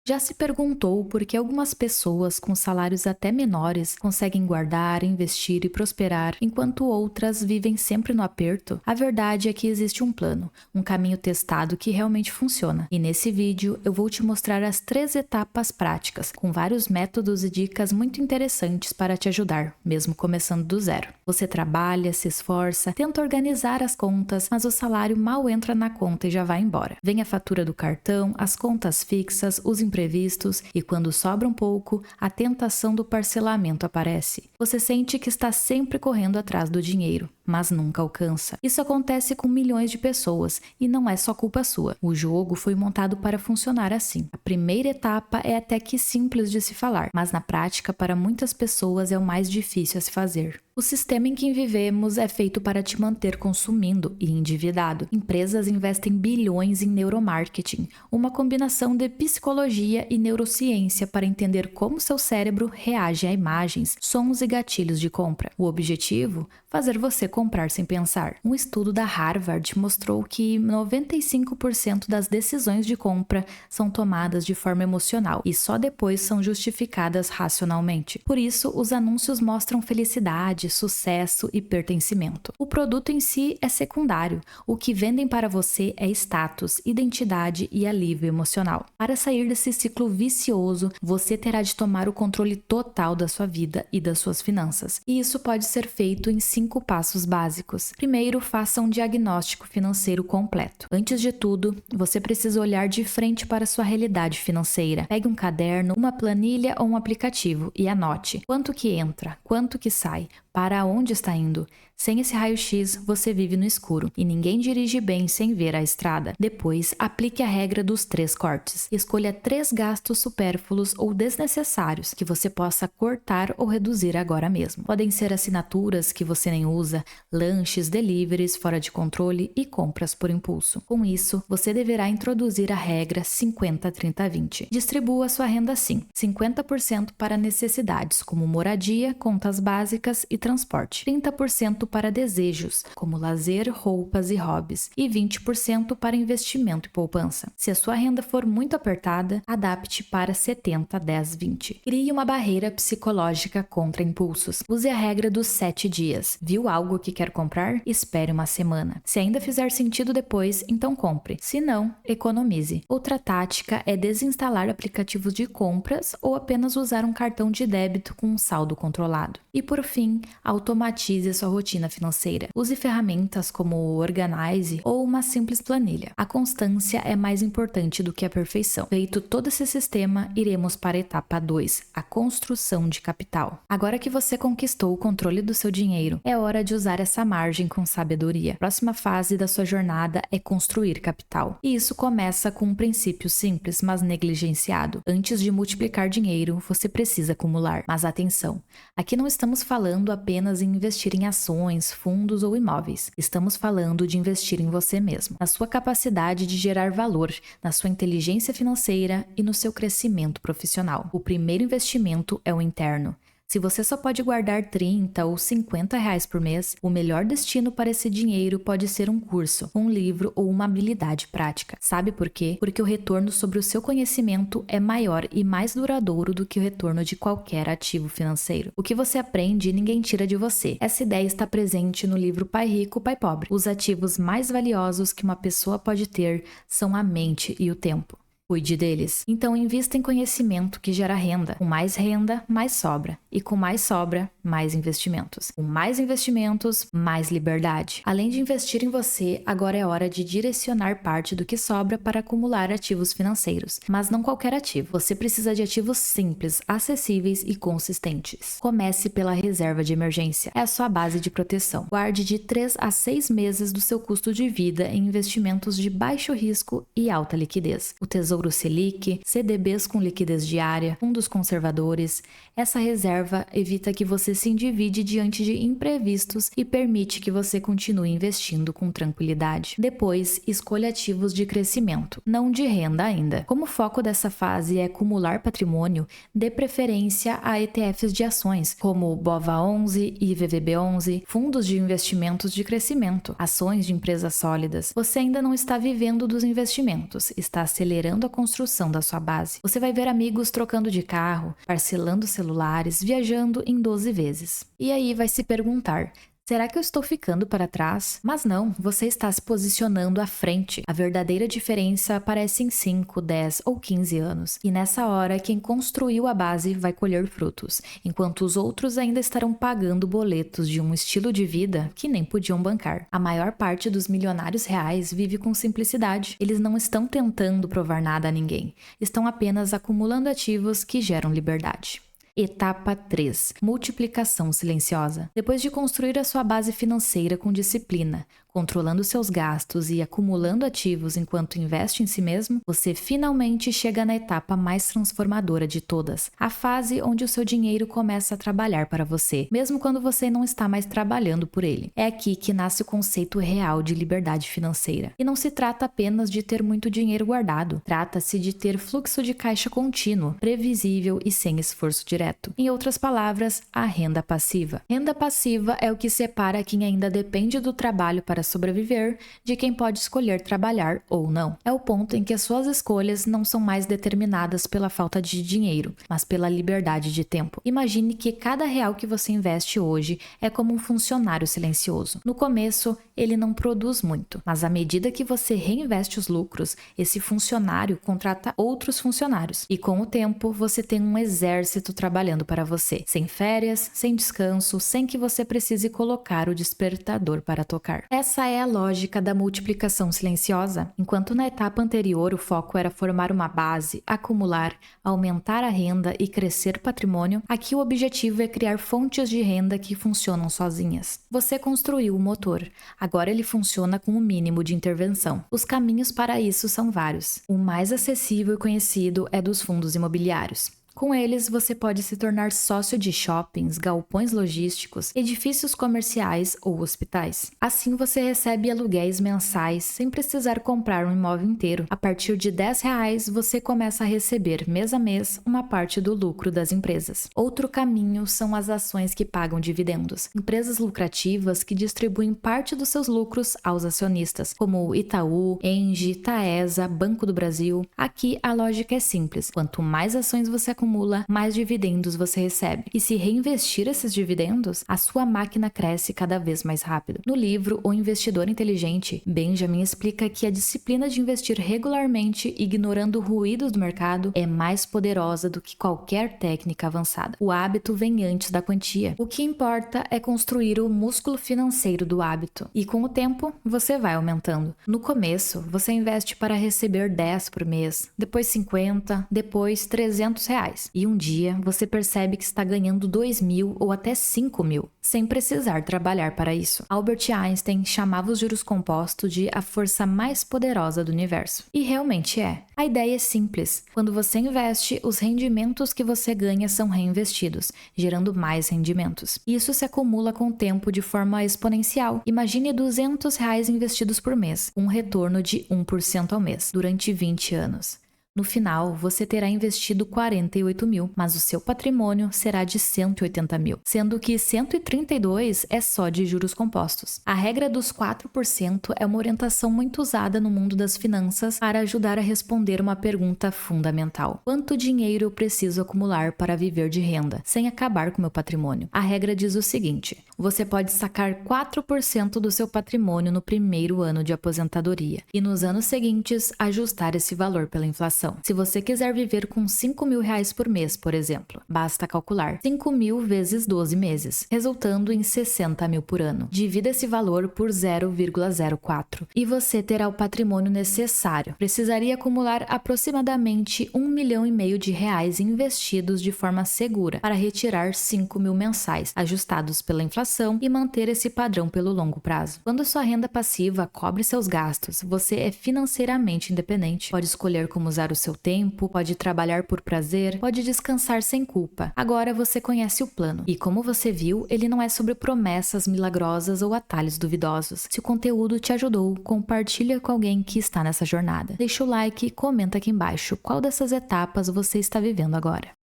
Já se perguntou por que algumas pessoas com salários até menores conseguem guardar, investir e prosperar, enquanto outras vivem sempre no aperto? A verdade é que existe um plano, um caminho testado que realmente funciona. E nesse vídeo eu vou te mostrar as 3 etapas práticas, com vários métodos e dicas muito interessantes para te ajudar, mesmo começando do zero. Você trabalha, se esforça, tenta organizar as contas, mas o salário mal entra na conta e já vai embora. Vem a fatura do cartão, as contas fixas, os imprevistos e quando sobra um pouco, a tentação do parcelamento aparece. Você sente que está sempre correndo atrás do dinheiro, mas nunca alcança. Isso acontece com milhões de pessoas e não é só culpa sua. O jogo foi montado para funcionar assim. A primeira etapa é até que simples de se falar, mas na prática para muitas pessoas é o mais difícil a se fazer. O sistema em que vivemos é feito para te manter consumindo e endividado. Empresas investem bilhões em neuromarketing, uma combinação de psicologia e neurociência para entender como seu cérebro reage a imagens, sons e gatilhos de compra. O objetivo? Fazer você comprar sem pensar. Um estudo da Harvard mostrou que 95% das decisões de compra são tomadas de forma emocional e só depois são justificadas racionalmente. Por isso, os anúncios mostram felicidade, sucesso e pertencimento. O produto em si é secundário. O que vendem para você é status, identidade e alívio emocional. Para sair desse ciclo vicioso, você terá de tomar o controle total da sua vida e das suas finanças. E isso pode ser feito em 5 passos básicos. Primeiro, faça um diagnóstico financeiro completo. Antes de tudo, você precisa olhar de frente para sua realidade financeira. Pegue um caderno, uma planilha ou um aplicativo e anote quanto que entra, quanto que sai, para onde está indo. Sem esse raio-x, você vive no escuro e ninguém dirige bem sem ver a estrada. Depois, aplique a regra dos 3 cortes. Escolha 3 gastos supérfluos ou desnecessários que você possa cortar ou reduzir agora mesmo. Podem ser assinaturas que você nem usa, lanches, deliveries fora de controle e compras por impulso. Com isso, você deverá introduzir a regra 50-30-20. Distribua sua renda assim: 50% para necessidades como moradia, contas básicas e transporte, 30% para desejos, como lazer, roupas e hobbies, e 20% para investimento e poupança. Se a sua renda for muito apertada, adapte para 70-10-20. Crie uma barreira psicológica contra impulsos. Use a regra dos 7 dias. Viu algo que quer comprar? Espere uma semana. Se ainda fizer sentido depois, então compre. Se não, economize. Outra tática é desinstalar aplicativos de compras ou apenas usar um cartão de débito com um saldo controlado. E por fim, automatize a sua rotina financeira. Use ferramentas como o Organize ou uma simples planilha. A constância é mais importante do que a perfeição. Feito todo esse sistema, iremos para a etapa 2, a construção de capital. Agora que você conquistou o controle do seu dinheiro, é hora de usar essa margem com sabedoria. A próxima fase da sua jornada é construir capital. E isso começa com um princípio simples, mas negligenciado. Antes de multiplicar dinheiro, você precisa acumular. Mas atenção, aqui não estamos falando apenas em investir em ações, fundos ou imóveis. Estamos falando de investir em você mesmo, na sua capacidade de gerar valor, na sua inteligência financeira e no seu crescimento profissional. O primeiro investimento é o interno. Se você só pode guardar 30 ou 50 reais por mês, o melhor destino para esse dinheiro pode ser um curso, um livro ou uma habilidade prática. Sabe por quê? Porque o retorno sobre o seu conhecimento é maior e mais duradouro do que o retorno de qualquer ativo financeiro. O que você aprende, ninguém tira de você. Essa ideia está presente no livro Pai Rico, Pai Pobre. Os ativos mais valiosos que uma pessoa pode ter são a mente e o tempo. Cuide deles. Então, invista em conhecimento que gera renda. Com mais renda, mais sobra. E com mais sobra, mais investimentos. Com mais investimentos, mais liberdade. Além de investir em você, agora é hora de direcionar parte do que sobra para acumular ativos financeiros. Mas não qualquer ativo. Você precisa de ativos simples, acessíveis e consistentes. Comece pela reserva de emergência. É a sua base de proteção. Guarde de 3 a 6 meses do seu custo de vida em investimentos de baixo risco e alta liquidez. O Tesouro Selic, CDBs com liquidez diária, fundos conservadores. Essa reserva evita que você se endivide diante de imprevistos e permite que você continue investindo com tranquilidade. Depois, escolha ativos de crescimento, não de renda ainda. Como o foco dessa fase é acumular patrimônio, dê preferência a ETFs de ações, como o BOVA11 e VVB11, fundos de investimentos de crescimento, ações de empresas sólidas. Você ainda não está vivendo dos investimentos, está acelerando a a construção da sua base. Você vai ver amigos trocando de carro, parcelando celulares, viajando em 12 vezes. E aí vai se perguntar: será que eu estou ficando para trás? Mas não, você está se posicionando à frente. A verdadeira diferença aparece em 5, 10 ou 15 anos. E nessa hora, quem construiu a base vai colher frutos, enquanto os outros ainda estarão pagando boletos de um estilo de vida que nem podiam bancar. A maior parte dos milionários reais vive com simplicidade. Eles não estão tentando provar nada a ninguém. Estão apenas acumulando ativos que geram liberdade. Etapa 3. Multiplicação silenciosa. Depois de construir a sua base financeira com disciplina, controlando seus gastos e acumulando ativos enquanto investe em si mesmo, você finalmente chega na etapa mais transformadora de todas, a fase onde o seu dinheiro começa a trabalhar para você, mesmo quando você não está mais trabalhando por ele. É aqui que nasce o conceito real de liberdade financeira. E não se trata apenas de ter muito dinheiro guardado, trata-se de ter fluxo de caixa contínuo, previsível e sem esforço direto. Em outras palavras, a renda passiva. Renda passiva é o que separa quem ainda depende do trabalho para sobreviver de quem pode escolher trabalhar ou não. É o ponto em que as suas escolhas não são mais determinadas pela falta de dinheiro, mas pela liberdade de tempo. Imagine que cada real que você investe hoje é como um funcionário silencioso. No começo, ele não produz muito, mas à medida que você reinveste os lucros, esse funcionário contrata outros funcionários. E com o tempo, você tem um exército trabalhando para você, sem férias, sem descanso, sem que você precise colocar o despertador para tocar. Essa é a lógica da multiplicação silenciosa. Enquanto na etapa anterior o foco era formar uma base, acumular, aumentar a renda e crescer patrimônio, aqui o objetivo é criar fontes de renda que funcionam sozinhas. Você construiu o motor, agora ele funciona com o mínimo de intervenção. Os caminhos para isso são vários. O mais acessível e conhecido é dos fundos imobiliários. Com eles, você pode se tornar sócio de shoppings, galpões logísticos, edifícios comerciais ou hospitais. Assim, você recebe aluguéis mensais sem precisar comprar um imóvel inteiro. A partir de R$10, você começa a receber, mês a mês, uma parte do lucro das empresas. Outro caminho são as ações que pagam dividendos. Empresas lucrativas que distribuem parte dos seus lucros aos acionistas, como Itaú, Engie, Taesa, Banco do Brasil. Aqui, a lógica é simples. Quanto mais ações você acumula, mais dividendos você recebe. E se reinvestir esses dividendos, a sua máquina cresce cada vez mais rápido. No livro O Investidor Inteligente, Benjamin explica que a disciplina de investir regularmente, ignorando ruídos do mercado, é mais poderosa do que qualquer técnica avançada. O hábito vem antes da quantia. O que importa é construir o músculo financeiro do hábito. E com o tempo, você vai aumentando. No começo, você investe para receber 10 por mês, depois 50, depois R$300. E um dia você percebe que está ganhando 2.000 ou até 5.000, sem precisar trabalhar para isso. Albert Einstein chamava os juros compostos de a força mais poderosa do universo. E realmente é. A ideia é simples. Quando você investe, os rendimentos que você ganha são reinvestidos, gerando mais rendimentos. Isso se acumula com o tempo de forma exponencial. Imagine R$200 investidos por mês, um retorno de 1% ao mês, durante 20 anos. No final, você terá investido 48.000, mas o seu patrimônio será de 180.000, sendo que 132 é só de juros compostos. A regra dos 4% é uma orientação muito usada no mundo das finanças para ajudar a responder uma pergunta fundamental: quanto dinheiro eu preciso acumular para viver de renda, sem acabar com meu patrimônio? A regra diz o seguinte: você pode sacar 4% do seu patrimônio no primeiro ano de aposentadoria e nos anos seguintes ajustar esse valor pela inflação. Se você quiser viver com R$5.000 por mês, por exemplo, basta calcular 5.000 vezes 12 meses, resultando em 60.000 por ano. Divida esse valor por 0,04 e você terá o patrimônio necessário. Precisaria acumular aproximadamente R$1,5 milhão de reais investidos de forma segura para retirar 5.000 mensais, ajustados pela inflação, e manter esse padrão pelo longo prazo. Quando sua renda passiva cobre seus gastos, você é financeiramente independente. Pode escolher como usar o seu tempo, pode trabalhar por prazer, pode descansar sem culpa. Agora você conhece o plano. E como você viu, ele não é sobre promessas milagrosas ou atalhos duvidosos. Se o conteúdo te ajudou, compartilha com alguém que está nessa jornada. Deixa o like e comenta aqui embaixo qual dessas etapas você está vivendo agora.